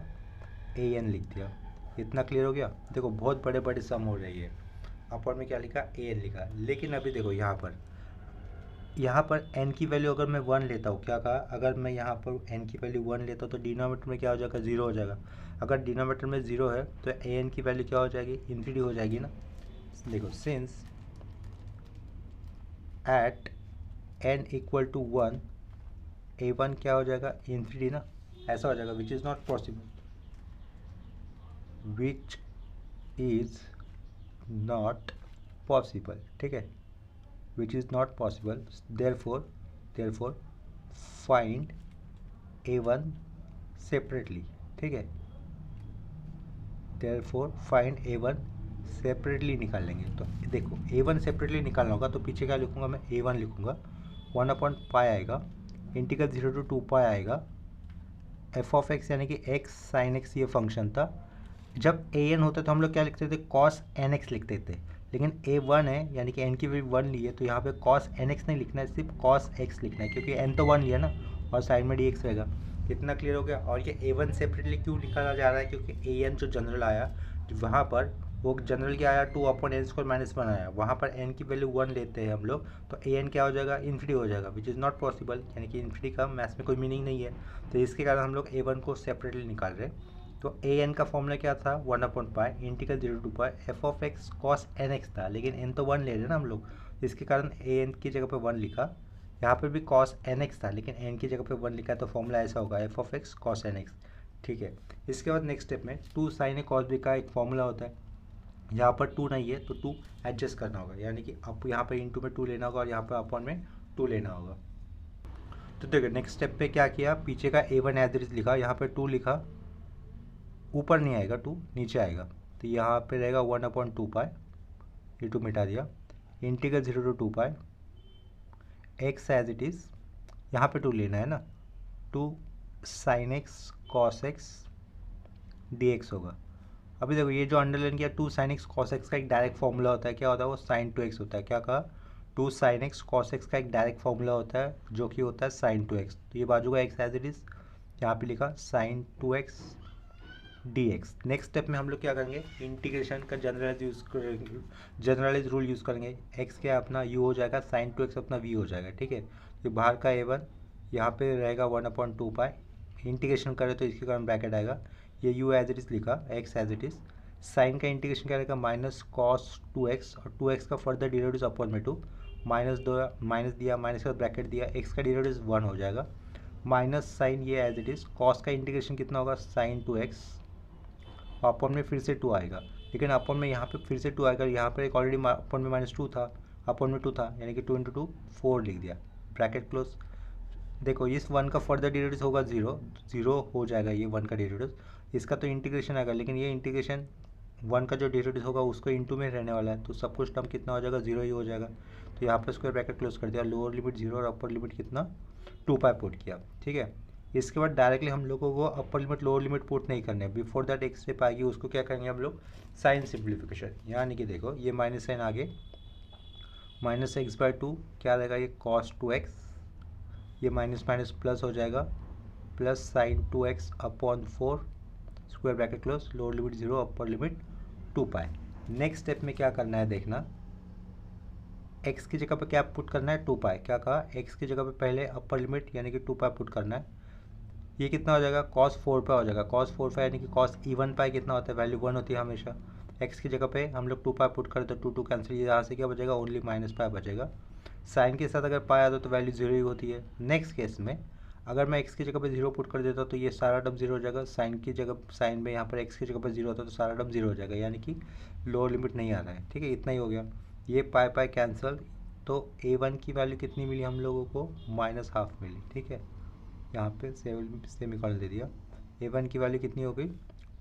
an लिख दिया, इतना क्लियर हो गया। देखो बहुत बड़े बड़े सम हो रही है, अपॉन में क्या लिखा an लिखा, लेकिन अभी देखो यहाँ पर n की वैल्यू अगर मैं 1 लेता हूँ, क्या कहा, अगर मैं यहाँ पर n की वैल्यू 1 लेता हूँ तो डिनोमिनेटर में क्या हो जाएगा 0 हो जाएगा, अगर डिनोमिनेटर में 0 है तो an की वैल्यू क्या हो जाएगी, इन्फिनिटी हो जाएगी ना। देखो सिंस एट n = 1 a1 क्या हो जाएगा, इन्फिनिटी ना, ऐसा हो जाएगा, which is not possible, which is not possible, ठीक है, which is not possible, therefore find a1 separately, ठीक है। देयरफॉर फाइंड A1 सेपरेटली निकाल लेंगे। तो देखो A1 सेपरेटली निकालना होगा, तो पीछे क्या लिखूंगा मैं, A1 लिखूंगा, 1/π आएगा, इंटीग्रल 0 to 2π आएगा, एफ ऑफ एक्स यानी कि एक्स साइन एक्स ये फंक्शन था। जब an होता तो हम लोग क्या लिखते थे, कॉस एन एक्स लिखते थे, लेकिन a1 है यानी कि n की वैल्यू 1 ली है, तो यहाँ पे कॉस एन एक्स नहीं लिखना है, सिर्फ कॉस एक्स लिखना है, क्योंकि n तो 1 लिया ना, और साइड में dx रहेगा। कितना क्लियर हो गया। और ये a1 सेपरेटली क्यों निकाला जा रहा है, क्योंकि an जो जनरल आया वहाँ पर वो जनरल क्या आया, 2/n² - 1 आया, वहाँ पर n की वैल्यू 1 लेते हैं हम लोग, तो an क्या हो जाएगा, इन्फिनिटी हो जाएगा, विच इज़ नॉट पॉसिबल, यानी कि इन्फिनिटी का मैथ्स में कोई मीनिंग नहीं है। तो इसके कारण हम लोग a1 को सेपरेटली निकाल रहे हैं। तो an का फॉर्मूला क्या था, 1/π integral 0 to π f of x cos n x था, लेकिन n तो 1 ले रहे ना हम लोग, इसके कारण an की जगह पे 1 लिखा। यहाँ पे भी कॉस एन एक्स था, लेकिन n की जगह पे 1 लिखा, तो फॉर्मूला ऐसा होगा f of x cos n x. ठीक है, इसके बाद नेक्स्ट स्टेप में 2 sin a cos b का एक फॉर्मूला होता है। यहाँ पर 2 नहीं है तो 2 एडजस्ट करना होगा, यानी कि अब यहाँ पर इंटू में 2 लेना होगा और यहाँ पर अपॉन में 2 लेना होगा। तो देखो नेक्स्ट स्टेप पे क्या किया, पीछे का A1 एज इट इज लिखा, यहाँ पे 2 लिखा, ऊपर नहीं आएगा 2, नीचे आएगा, तो यहाँ पे रहेगा 1/2π, ये 2 मिटा दिया, integral 0 to 2π x as it is, यहाँ पे 2 लेना है ना, 2 sin x cos x dx होगा। अभी देखो ये जो अंडरलाइन किया 2 sin x cos x का एक डायरेक्ट फॉर्मूला होता है, क्या होता है वो sin 2x होता है। क्या कहा, 2 sin x cos x का एक डायरेक्ट फॉर्मूला होता है जो कि होता है sin 2x। तो ये बाजू का x एज इट इज यहाँ पे लिखा sin 2x dx। Next step में हम लोग क्या करेंगे, इंटीग्रेशन का जनरलाइज रूल यूज़ करेंगे। x क्या अपना u हो जाएगा, sin 2x अपना v हो जाएगा। ठीक है, ये बाहर का a1 यहाँ पे रहेगा 1/2π, इंटीग्रेशन करें तो इसके कारण ब्रैकेट आएगा, ये u एज इट इज़ लिखा, x as it is, sine का इंटीग्रेशन क्या रहेगा माइनस कॉस 2x, और 2x का फर्दर डेरिवेटिव अपॉन में 2, माइनस दिया, माइनस का ब्रैकेट दिया, x का डेरिवेटिव 1 हो जाएगा, माइनस साइन ये एज इट इज़, कॉस का इंटीग्रेशन कितना होगा साइन 2x, अपॉन में फिर से 2 आएगा, लेकिन अपॉन में यहाँ पे फिर से 2 आएगा, यहाँ पर एक ऑलरेडी अपॉन में -2 था, अपॉन में 2 था, यानी कि 2 × 2 4 लिख दिया, ब्रैकेट क्लोज। देखो इस 1 का फर्दर डेरिवेटिव होगा 0 हो जाएगा, ये 1 का डेरिवेटिव, इसका तो इंटीग्रेशन आएगा, लेकिन ये इंटीग्रेशन 1 का जो डेरिवेटिव होगा उसको इंटू में रहने वाला है, तो सब कुछ टर्म कितना हो जाएगा, 0 ही हो जाएगा। तो यहाँ पर स्क्वायर ब्रैकेट क्लोज कर दिया, लोअर लिमिट 0 और अपर लिमिट कितना 2π पुट किया। ठीक है, इसके बाद डायरेक्टली हम लोगों को upper limit lower limit put नहीं करने, बिफोर दैट एक स्टेप आएगी, उसको क्या करेंगे हम लोग, साइन सिंप्लीफिकेशन, यानी कि देखो ये माइनस साइन आगे, -x/2 क्या रहेगा, ये cos 2x, ये माइनस माइनस प्लस हो जाएगा, plus sine 2x upon 4 square bracket close, lower limit 0 upper limit 2π। Next step में क्या करना है देखना, x की जगह पे क्या पुट करना है 2π, क्या कहा x की जगह पे पहले अपर लिमिट यानी कि 2π पुट करना है, ये कितना हो जाएगा cos 4π हो जाएगा, cos 4π यानी कि cos even π कितना होता है, वैल्यू 1 होती है हमेशा, x की जगह पे हम लोग 2π पुट करें तो 2 कैंसिल, यहाँ से क्या बचेगा ओनली -π बचेगा, साइन के साथ अगर पाया आता तो वैल्यू 0 ही होती है। नेक्स्ट केस में अगर मैं x की जगह पे 0 पुट कर देता तो ये सारा टर्म 0 हो जाएगा, साइन की जगह साइन में यहाँ पर x की जगह पर 0 होता तो सारा टर्म 0 हो जाएगा, यानी कि लोअर लिमिट नहीं आ रहा है। ठीक है, इतना ही हो गया, ये पाई कैंसिल, तो a1 की वैल्यू कितनी मिली हम लोगों को, -½ मिली। ठीक है, यहाँ पे सेमीकोलन दे दिया, a1 की वैल्यू कितनी हो गई,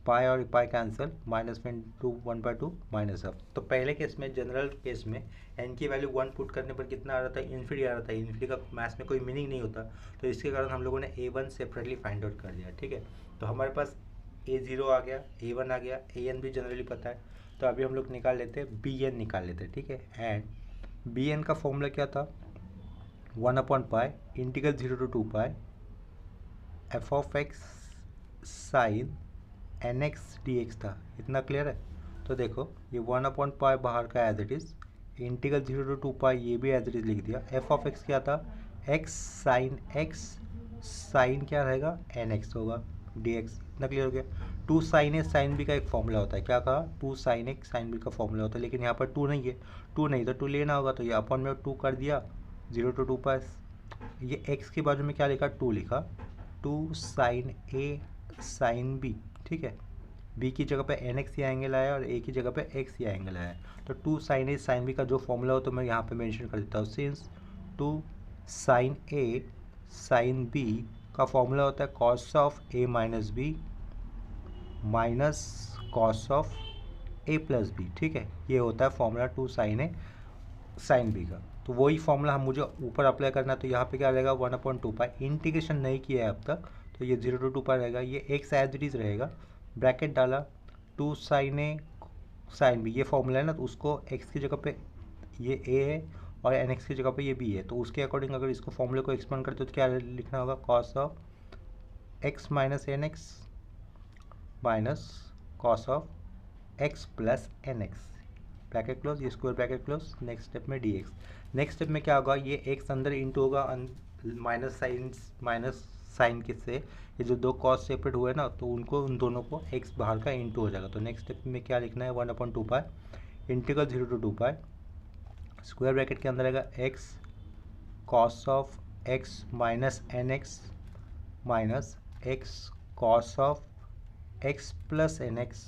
पाई और पाई कैंसिल, -1/2 -½ तो पहले केस में जनरल केस में n की वैल्यू 1 पुट करने पर कितना आ रहा था, इन्फिनिटी आ रहा था, इन्फिनिटी का मैथ्स में कोई मीनिंग नहीं होता, तो इसके कारण हम लोगों ने a1 सेपरेटली फाइंड आउट कर लिया। ठीक है, तो हमारे पास a0 आ गया, a1 आ गया, an भी जनरली पता है, तो अभी हम लोग निकाल लेते हैं bn निकाल लेते हैं। ठीक है, एंड bn का फॉर्मूला क्या था, 1/π integral 0 to 2π f of x sine n x d x था। इतना क्लियर है। तो देखो ये 1/π बाहर का as it is, integral 0 to 2π ये भी एज इट इज़ लिख दिया, एफ ऑफ एक्स क्या था, एक्स साइन क्या रहेगा एन एक्स होगा डी एक्स। इतना क्लियर हो गया। 2 sin a sin b का एक फॉर्मूला होता है, क्या कहा 2 sin a sin b का फॉर्मूला होता है, लेकिन यहाँ पर 2 नहीं है, 2 नहीं तो 2 लेना होगा, तो ये अपॉन में 2 कर दिया, 0 to 2π, ये x की बाजू में क्या लिखा 2 लिखा, 2 sin a sin b। ठीक है, b की जगह पे nx ये एंगल आया और a की जगह पे x ये एंगल आया, तो 2 sin a sin b का जो फॉर्मूला हो तो मैं यहाँ पे मेंशन कर देता हूँ, since 2 sin a sin b का फॉर्मूला होता है cos of a minus b minus cos of a plus b, ठीक है। ये होता है formula 2 sine a sine b का। तो वही फॉर्मूला हम मुझे ऊपर अप्लाई करना है, तो यहाँ पे क्या रहेगा 1/2 इंटीग्रेशन नहीं किया है अब तक, तो ये 0 to 2 रहेगा। ये एक्स एज इट इज रहेगा, ब्रैकेट डाला 2 साइन ए साइन बी, ये फॉर्मूला है ना, तो उसको एक्स की जगह पे ये ए है और एन एक्स की जगह पे ये बी है, तो उसके अकॉर्डिंग अगर इसको फॉर्मूले को एक्सपेंड करते हो तो क्या लिखना होगा, cos of x minus n x minus cos of x plus n x, bracket close, ये square bracket close. Next step में डी एक्स। नेक्स्ट स्टेप में क्या होगा, ये एक्स अंदर इंटू होगा माइनस साइन किससे, ये जो दो कॉस सेपरेट हुए ना, तो उनको उन दोनों को एक्स बाहर का इंटू हो जाएगा। तो नेक्स्ट स्टेप में क्या लिखना है, 1/2 इंटीग्रल 0 to 2 स्क्वायर ब्रैकेट के अंदर आएगा x cos of x minus n x minus x cos of x plus n x,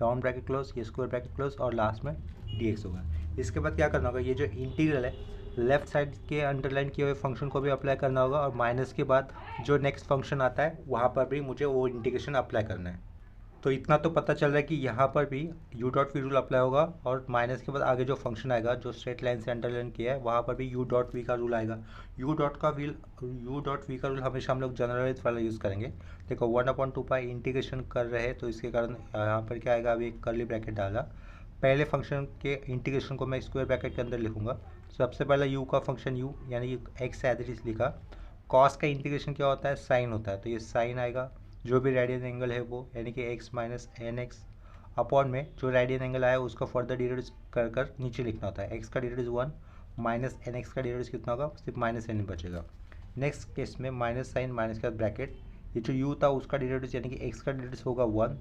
round bracket close, ये स्क्वायर ब्रैकेट क्लोज, और लास्ट में डी एक्स होगा। इसके बाद क्या करना होगा, ये जो इंटीग्रल है लेफ्ट साइड के अंडरलाइन किए हुए फंक्शन को भी अप्लाई करना होगा, और माइनस के बाद जो नेक्स्ट फंक्शन आता है वहाँ पर भी मुझे वो इंटीग्रेशन अप्लाई करना है। तो इतना तो पता चल रहा है कि यहाँ पर भी u dot v rule apply होगा, और माइनस के बाद आगे जो फंक्शन आएगा जो स्ट्रेट लाइन से अंडरलाइन किया है वहाँ पर भी यू डॉट वी का रूल आएगा। यू डॉट वी का रूल हमेशा हम लोग जनरलाइज वाला यूज़ करेंगे। देखो 1/2 इंटीग्रेशन कर रहे हैं, तो इसके कारण यहाँ पर क्या आएगा, अभी एक कर्ली ब्रैकेट डाला, पहले फंक्शन के इंटीग्रेशन को मैं स्क्वायर ब्रैकेट के अंदर लिखूंगा। सबसे पहला यू का फंक्शन यू यानी कि एक्स एज इट इज लिखा, कॉस का इंटीग्रेशन क्या होता है, साइन होता है, तो ये साइन आएगा, जो भी रेडियन एंगल है वो यानी कि x minus n x upon में जो रेडियन एंगल आया उसका फर्दर डिराइव कर कर नीचे लिखना होता है। एक्स का डिराइव 1 माइनस एन एक्स का डिराइव कितना होगा, सिर्फ माइनस एन बचेगा। नेक्स्ट केस में माइनस साइन माइनस के बाद ब्रैकेट, ये जो यू था उसका डिराइव यानी कि एक्स का डिराइव होगा 1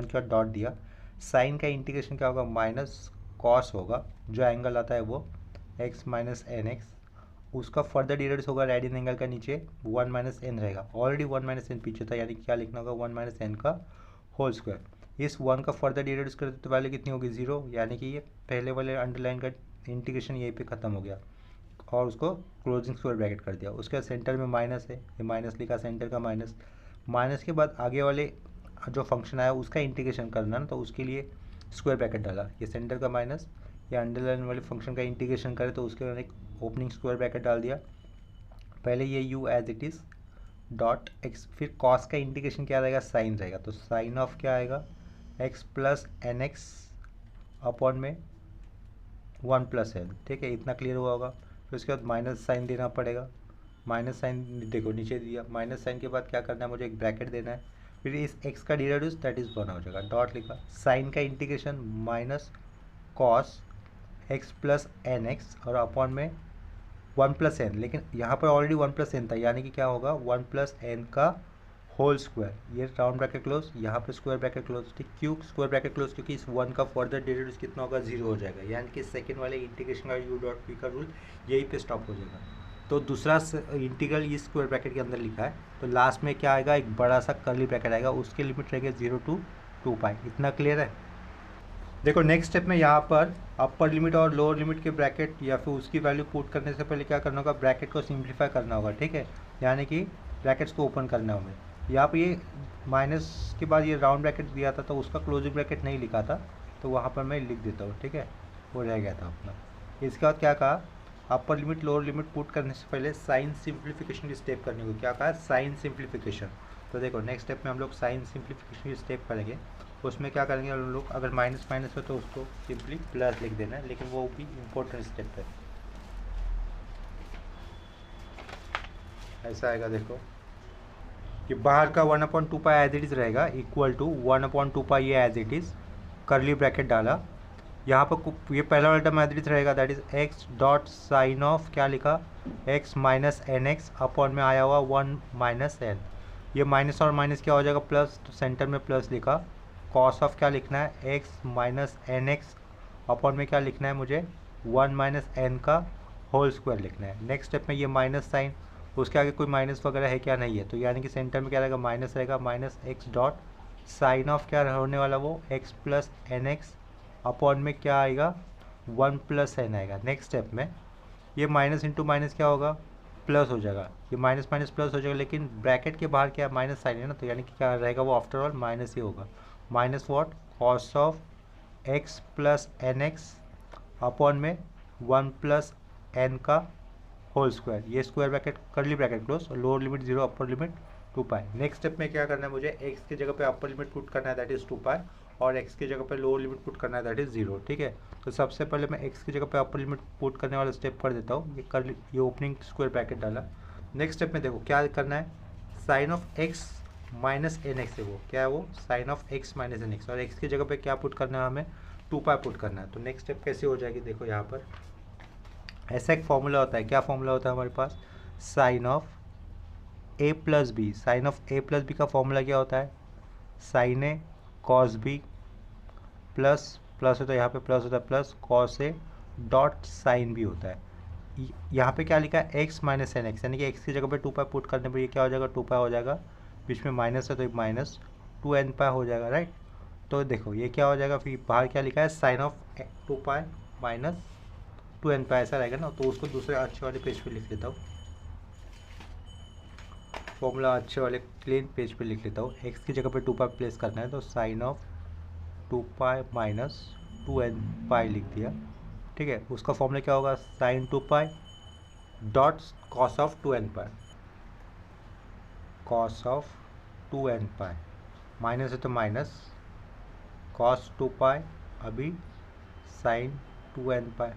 के बाद डॉट दिया, साइन का इंटीग्रेशन क्या होगा, माइनस कॉस होगा, जो एंगल आता है वो एक्स माइनस एन एक्स, उसका फर्दर डिराइव होगा रेडियन एंगल का नीचे 1 माइनस एन रहेगा, ऑलरेडी 1 माइनस एन पीछे था, यानी क्या लिखना होगा 1 माइनस एन का होल स्क्वायर। इस 1 का फर्दर डिराइव करते तो वैल्यू कितनी होगी 0, यानी कि ये पहले वाले अंडरलाइन का इंटीग्रेशन यहीं पे ख़त्म हो गया, और उसको क्लोजिंग स्क्वायर ब्रैकेट कर दिया। उसके बाद सेंटर में माइनस है, ये माइनस लिखा, सेंटर का माइनस, माइनस के बाद आगे वाले जो फंक्शन आया उसका इंटीग्रेशन करना ना, तो उसके लिए स्क्वायर ब्रैकेट डाला, ये सेंटर का माइनस, ये अंडरलाइन वाले फंक्शन का इंटीग्रेशन करे तो उसके बाद एक ओपनिंग स्क्वायर ब्रैकेट डाल दिया, पहले ये u as it is dot x, फिर कॉस का इंटीग्रेशन क्या रहेगा, साइन रहेगा, तो साइन ऑफ क्या आएगा x plus n x upon में 1 प्लस एन, ठीक है, इतना क्लियर हुआ होगा। फिर उसके बाद माइनस साइन देना पड़ेगा, माइनस साइन देखो नीचे दिया, माइनस साइन के बाद क्या करना है, मुझे एक ब्रैकेट देना है, फिर इस x का डिराइव दैट इज़ 1 हो जाएगा, डॉट लिखा, साइन का integration minus cos x plus n x और अपॉन में 1 प्लस एन, लेकिन यहाँ पर ऑलरेडी 1 प्लस एन था, यानी कि क्या होगा 1 प्लस एन का होल स्क्वायर, ये राउंड ब्रैकेट क्लोज, यहाँ पे स्क्वायर ब्रैकेट क्लोज, ठीक, क्यों स्क्वायर ब्रैकेट क्लोज, क्योंकि इस 1 का फर्दर डिराइव कितना होगा 0 हो जाएगा, यानी कि सेकेंड वाले इंटीग्रेशन का यू डॉट वी का रूल यहीं पे स्टॉप हो जाएगा। तो दूसरा इंटीग्रल इस स्क्वायर ब्रैकेट के अंदर लिखा है, तो लास्ट में क्या आएगा, एक बड़ा सा कर्ली ब्रैकेट आएगा, उसकी लिमिट रहेगी 0 to 2π। इतना क्लियर है। देखो नेक्स्ट स्टेप में यहाँ पर अपर लिमिट और लोअर लिमिट के ब्रैकेट या फिर उसकी वैल्यू पुट करने से पहले क्या करना होगा, ब्रैकेट को सिंप्लीफाई करना होगा, ठीक है, यानी कि ब्रैकेट्स को ओपन करना होगा। यहाँ पे ये माइनस के बाद ये राउंड ब्रैकेट दिया था, तो उसका क्लोजिंग ब्रैकेट नहीं लिखा था, तो वहाँ पर मैं लिख देता हूँ, ठीक है, वो रह गया था अपना। इसके बाद क्या कहा, upper limit lower limit put करने से पहले साइन सिंप्लीफिकेशन की स्टेप करने को, क्या कहा, साइन सिंप्लीफिकेशन। तो देखो नेक्स्ट स्टेप में हम लोग साइन सिंप्लीफिकेशन की स्टेप करेंगे, उसमें क्या करेंगे हम लोग, अगर माइनस माइनस हो तो उसको सिंपली प्लस लिख देना है, लेकिन वो भी इम्पोर्टेंट स्टेप है। ऐसा आएगा देखो कि बाहर का 1/2π एज इट इज़ रहेगा इक्वल टू 1/2π ये as it is, curly bracket डाला, यहाँ पर ये पहला वाला टर्म एज इट इज़ रहेगा, that is x dot sine of क्या लिखा, x minus n x upon में आया हुआ 1 माइनस एन, ये माइनस और माइनस क्या हो जाएगा प्लस, तो सेंटर में प्लस लिखा, कॉस ऑफ क्या लिखना है, x minus n x upon में क्या लिखना है मुझे 1 माइनस एन का होल स्क्वायर लिखना है। नेक्स्ट स्टेप में ये माइनस साइन, उसके आगे कोई माइनस वगैरह है क्या, नहीं है, तो यानी कि सेंटर में क्या रहेगा, माइनस रहेगा, minus x dot sine of क्या होने वाला वो x plus n x upon में क्या आएगा 1 प्लस एन आएगा। नेक्स्ट स्टेप में ये माइनस इंटू माइनस क्या होगा, प्लस हो जाएगा, ये माइनस माइनस प्लस हो जाएगा, लेकिन ब्रैकेट के बाहर क्या माइनस साइन है ना, तो यानी कि क्या रहेगा वो आफ्टर ऑल माइनस ही होगा, minus what cos of x plus n x upon में 1 प्लस एन का होल स्क्वायर, ये square bracket curly bracket close, lower limit 0 upper limit 2 pi. Next step में क्या करना है मुझे, एक्स की जगह पे अपर लिमिट पुट करना है दैट इज 2 पाई, और एक्स की जगह पे लोअर लिमिट पुट करना है दैट इज 0। ठीक है, तो सबसे पहले मैं एक्स की जगह पे अपर लिमिट पुट करने वाला स्टेप कर देता हूँ। ये ओपनिंग स्क्वायर ब्रैकेट डाला। नेक्स्ट स्टेप में देखो क्या करना है, sine of x minus n x है, वो क्या है, वो sine of x minus n x, और एक्स की जगह पे क्या पुट करना है, हमें 2 पाई पुट करना है। तो नेक्स्ट स्टेप कैसे हो जाएगी, देखो यहाँ पर ऐसा एक फॉर्मूला होता है, क्या फॉर्मूला होता है हमारे पास, sine of a plus b. Sine of a plus b का फॉर्मूला क्या होता है, sine a cos b plus plus होता है, यहाँ पे प्लस होता है plus cos a dot sine b होता है। यहाँ पे क्या लिखा है, एक्स माइनस एन एक्स, यानी कि एक्स की जगह पे 2 पाई पुट करने पर ये क्या हो जाएगा, 2 पाई हो जाएगा, बीच में माइनस है तो माइनस 2 एन पाई हो जाएगा, राइट। तो देखो ये क्या हो जाएगा, फिर बाहर क्या लिखा है, sine of 2 pi minus 2 n pi, ऐसा रहेगा ना। तो उसको दूसरे अच्छे वाले पेज पे लिख लेता हूँ, फॉर्मूला अच्छे वाले क्लीन पेज पे लिख लेता हूँ। एक्स की जगह पे 2 पाई प्लेस करना है, तो sine of 2 pi minus 2 n pi लिख दिया। ठीक है, उसका फॉर्मूला क्या होगा, sine 2 pi dot cos of 2 n pi, cos of 2 n pi, minus है तो माइनस कॉस 2 पाई अभी sine 2 n pi.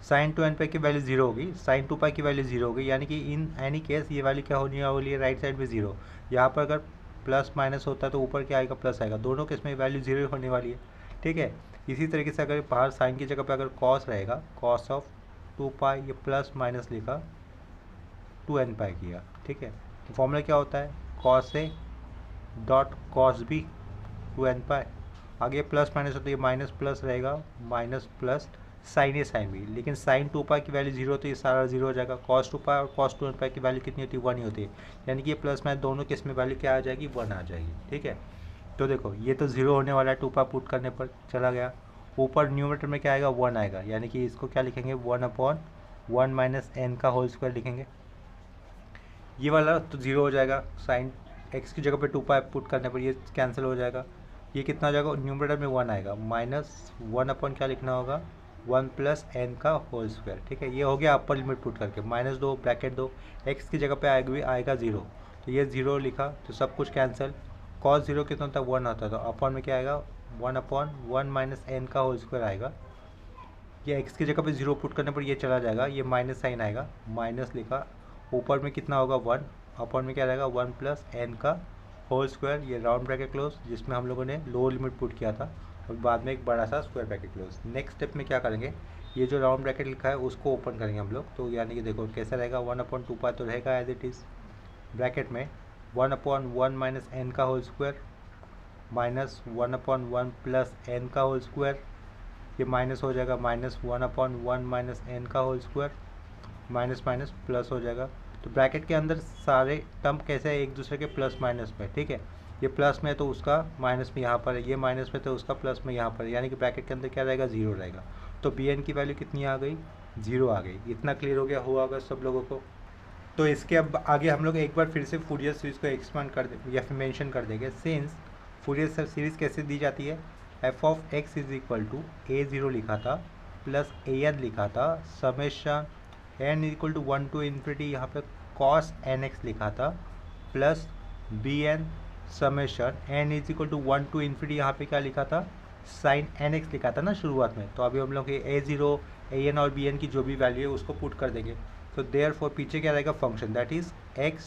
Sine 2 n pi की वैल्यू 0 होगी, साइन 2 पाई की वैल्यू 0 होगी, यानी कि इन एनी केस ये वैल्यू क्या होनी वाली है, राइट साइड में 0। यहाँ पर अगर प्लस माइनस होता है तो ऊपर क्या आएगा, प्लस आएगा, दोनों केस में वैल्यू 0 होने वाली है। ठीक है, इसी तरीके से अगर बाहर साइन की जगह पर अगर कॉस रहेगा, कॉस ऑफ 2 पाई, ये प्लस माइनस लिखा 2 एन पाई किया। ठीक है, तो फॉर्मूला क्या होता है, cos a dot cos b 2 n pi, आगे प्लस माइनस होता है, ये माइनस प्लस रहेगा, minus plus sine a sine b, लेकिन साइन 2 पाई की वैल्यू 0 तो ये सारा 0 हो जाएगा। कॉस 2 पाई और कॉस 2 पाई की वैल्यू कितनी होती है, 1 ही होती है, यानी कि ये प्लस माइनस दोनों केस में वैल्यू क्या आ जाएगी, 1 आ जाएगी। ठीक है, तो देखो ये तो 0 होने वाला है, 2 पाई पुट करने पर चला गया, ऊपर न्यूमरेटर में क्या आएगा, 1 आएगा, यानी कि इसको क्या लिखेंगे, 1/1 माइनस एन का होल स्क्वायर लिखेंगे। ये वाला तो 0 हो जाएगा, साइन एक्स की जगह पे 2 पाई पुट करने पर ये कैंसिल हो जाएगा, ये कितना हो जाएगा, न्यूमरेटर में 1 आएगा, -1 क्या लिखना होगा, 1 प्लस एन का होल स्क्वायर। ठीक है, ये हो गया अपर लिमिट पुट करके, -2 ब्रैकेट 2, एक्स की जगह पे आएगा 0, तो ये 0 लिखा तो सब कुछ कैंसिल, कॉस 0 कितना होता है, 1 होता है, तो अपॉन में क्या आएगा, 1/1 माइनस एन का होल स्क्वायर आएगा। ये एक्स की जगह पे 0 पुट करने पर ये चला जाएगा, ये माइनस साइन आएगा, माइनस लिखा, ऊपर में कितना होगा 1, अपॉन में क्या रहेगा 1 प्लस एन का होल स्क्वायर, ये राउंड ब्रैकेट क्लोज जिसमें हम लोगों ने लोअर लिमिट पुट किया था, और बाद में एक बड़ा सा square bracket close. Next step में क्या करेंगे, ये जो राउंड ब्रैकेट लिखा है उसको ओपन करेंगे हम लोग, तो यानी कि देखो कैसा रहेगा, 1/2 पाई तो रहेगा एज इट इज़, ब्रैकेट में 1/1 माइनस एन का whole square minus 1/1 plus n का होल स्क्वायर, ये माइनस हो जाएगा, -1/1 माइनस एन का whole square, minus minus plus हो जाएगा। तो ब्रैकेट के अंदर सारे टर्म कैसे है, एक दूसरे के प्लस माइनस में। ठीक है, ये प्लस में तो उसका माइनस में यहाँ पर है, ये माइनस में तो उसका प्लस में यहाँ पर है, यानी कि ब्रैकेट के अंदर क्या रहेगा, 0 रहेगा। तो बी एन की वैल्यू कितनी आ गई, 0 आ गई। इतना क्लियर हो गया हुआ होगा सब लोगों को। तो इसके अब आगे हम लोग एक बार फिर से फूरियर सीरीज़ को एक्सपांड कर दे या फिर मेंशन कर देंगे। सिंस फूरियर सीरीज़ कैसे दी जाती है, f of x is equal to A0 लिखा था प्लस AN लिखा था, summation n is equal to 1 to infinity, यहाँ पे कॉस nx लिखा था, plus BN summation n is equal to 1 to infinity, यहाँ पे क्या लिखा था, साइन nx लिखा था ना शुरुआत में। तो अभी हम लोग ये A0 AN और BN की जो भी वैल्यू है उसको पुट कर देंगे। तो देयरफॉर पीछे क्या रहेगा, function that is x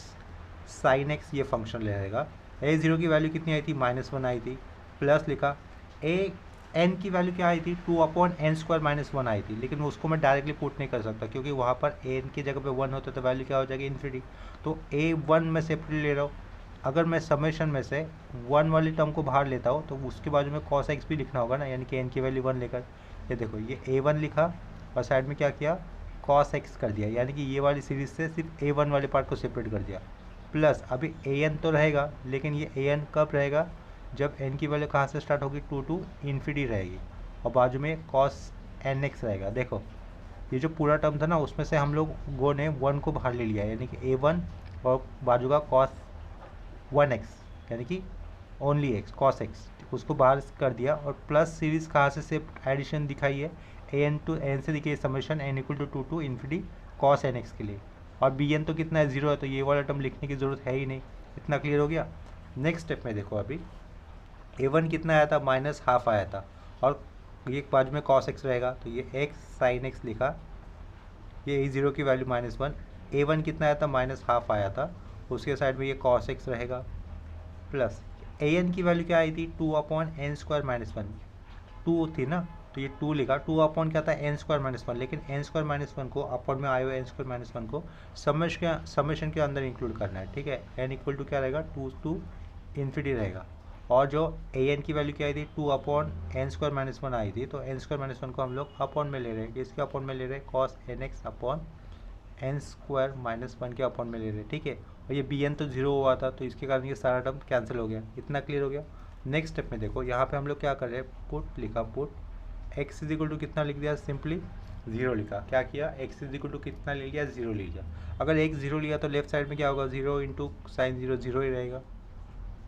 sine x, ये फंक्शन रहेगा। A0 की वैल्यू कितनी आई थी, -1 आई थी, प्लस लिखा n की वैल्यू क्या आई थी, 2/n² - 1 आई थी, लेकिन उसको मैं डायरेक्टली पुट नहीं कर सकता क्योंकि वहाँ पर n की जगह पे 1 होता तो वैल्यू क्या हो जाएगी, इन्फिनिटी। तो A1 में सेपरेट ले रहा हूँ। अगर मैं समेशन में से 1 वाली टर्म को बाहर लेता हूँ तो उसके बाजू में cos x भी लिखना होगा ना, यानी कि n की वैल्यू 1 लेकर, ये देखो ये A1 लिखा और साइड में क्या किया, cos x कर दिया, यानी कि ये वाली सीरीज से सिर्फ A1 वाले पार्ट को सेपरेट कर दिया। प्लस अभी AN तो रहेगा, लेकिन ये AN कब रहेगा, जब n की वैल्यू कहाँ से स्टार्ट होगी, 2 टू इन्फिनिटी रहेगी, और बाजू में cos nx रहेगा। देखो ये जो पूरा टर्म था ना, उसमें से हम लोगों ने 1 को बाहर ले लिया, यानी कि A1 और बाजू का cos 1x, यानी कि ओनली एक्स कॉस एक्स, उसको बाहर कर दिया और प्लस सीरीज कहाँ से एडिशन दिखाई है, ए एन टू एन से दिखाई summation n equal to two infinity cos n x के लिए, और बी एन तो कितना है 0 है, तो ये वाला टर्म लिखने की ज़रूरत है ही नहीं। इतना क्लियर हो गया। नेक्स्ट स्टेप में देखो, अभी ए वन कितना आया था, माइनस हाफ आया था, और ये बाजू में कॉस एक्स रहेगा, तो ये एक्स साइन एक्स लिखा, ये ए ज़ीरो की वैल्यू -1, ए वन कितना आया था, माइनस हाफ आया था, उसके साइड में ये कॉस एक्स रहेगा, प्लस ए एन की वैल्यू क्या आई थी, 2/n² - 1, 2 थी ना, तो ये 2 लिखा, 2 क्या था, n² - 1, लेकिन n² - 1 को अपॉन में आए हुए n² - 1 को समेशन के अंदर इंक्लूड करना है, ठीक है। n इक्वल टू क्या रहेगा, 2 to इन्फिनिटी रहेगा, और जो ए एन की वैल्यू क्या आई थी, 2/n² - 1 आई थी, तो n² - 1 को हम लोग अपॉन में ले रहे हैं, किसके अपॉन में ले रहे हैं, cos nx अपॉन n² - 1 के अपॉन में ले रहे हैं, ठीक है। और ये बी एन तो 0 हुआ था, तो इसके कारण ये सारा टर्म कैंसिल हो गया। इतना क्लियर हो गया। नेक्स्ट स्टेप में देखो, यहाँ पे हम लोग क्या कर रहे हैं, पुट लिखा, put x is equal to कितना लिख दिया, सिंपली 0 लिखा। क्या किया, एक्स इज इक्वल टू कितना ले लिया, 0 ले लिया। अगर एक 0 लिया तो लेफ्ट साइड में क्या होगा, 0 इंटू साइन 0 0 ही रहेगा,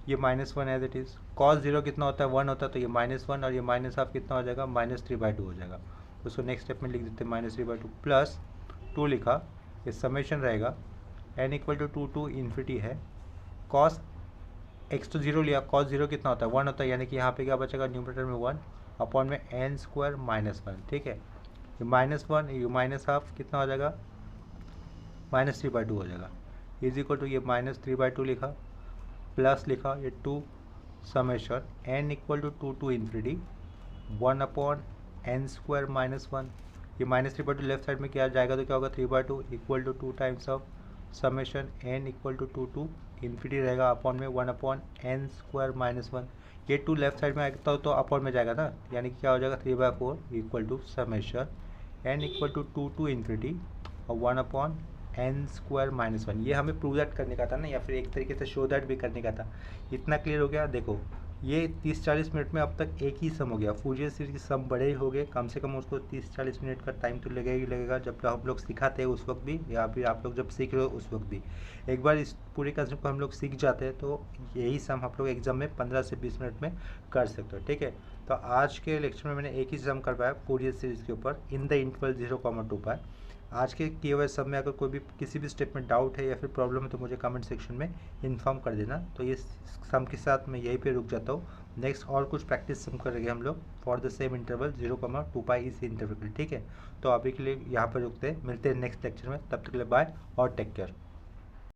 ये -1 एज इट इज़। कॉस 0 कितना होता है, 1 होता है, तो ये -1 और ये माइनस हाफ कितना हो जाएगा, -3/2 हो जाएगा। उसको नेक्स्ट स्टेप में लिख देते हैं -3/2 प्लस 2 लिखा, ये समेशन रहेगा n equal to 2 to infinity है, कॉस एक्स तो 0 लिया, कॉस 0 कितना होता है, 1 होता है, यानी कि यहाँ पे क्या बचेगा, न्यूमरेटर में 1 अपॉन में n² - 1, ठीक है। ये -1 ये माइनस हाफ कितना हो जाएगा, -3/2 हो जाएगा, इज इक्वल टू ये -3/2 लिखा, प्लस लिखा, ये 2 summation n equal to 2 to infinity 1/n² - 1, ये -3/2 लेफ्ट साइड में क्या जाएगा, तो क्या होगा, 3/2 equal to 2 times of summation n equal to 2 to infinity रहेगा अपॉन में 1/n² - 1, ये 2 लेफ्ट साइड में आएगा तो अपॉन में जाएगा ना, यानी कि क्या हो जाएगा, 3/4 equal to summation n equal to 2 to infinity और 1/n² - 1। ये हमें प्रूव दैट करने का था ना, या फिर एक तरीके से शो दैट भी करने का था। इतना क्लियर हो गया। देखो ये 30-40 मिनट में अब तक एक ही सम हो गया, फूरियर सीरीज के सम बड़े ही हो गए, कम से कम उसको 30-40 मिनट का टाइम तो लगेगा ही लगेगा, जब हम लोग सिखाते हैं उस वक्त भी, या फिर आप लोग जब सीख रहे हो उस वक्त भी। एक बार इस पूरे कंसेप्ट को हम लोग सीख जाते हैं तो यही सम आप लोग एग्जाम में 15 से 20 मिनट में कर सकते हो, ठीक है। तो आज के लेक्चर में मैंने एक ही सम करवाया फूरियर सीरीज के ऊपर, इन द इंटरवल 0,2π। आज के किए हुए सब में अगर कोई भी किसी भी स्टेप में डाउट है या फिर प्रॉब्लम है तो मुझे कमेंट सेक्शन में इन्फॉर्म कर देना। तो ये सम के साथ मैं यहीं पे रुक जाता हूँ। नेक्स्ट और कुछ प्रैक्टिस सम करेंगे हम लोग फॉर द सेम इंटरवल 0,2π इस इंटरवल, ठीक है। तो अभी के लिए यहाँ पर रुकते हैं, मिलते हैं नेक्स्ट लेक्चर में, तब तक के लिए बाय और टेक केयर।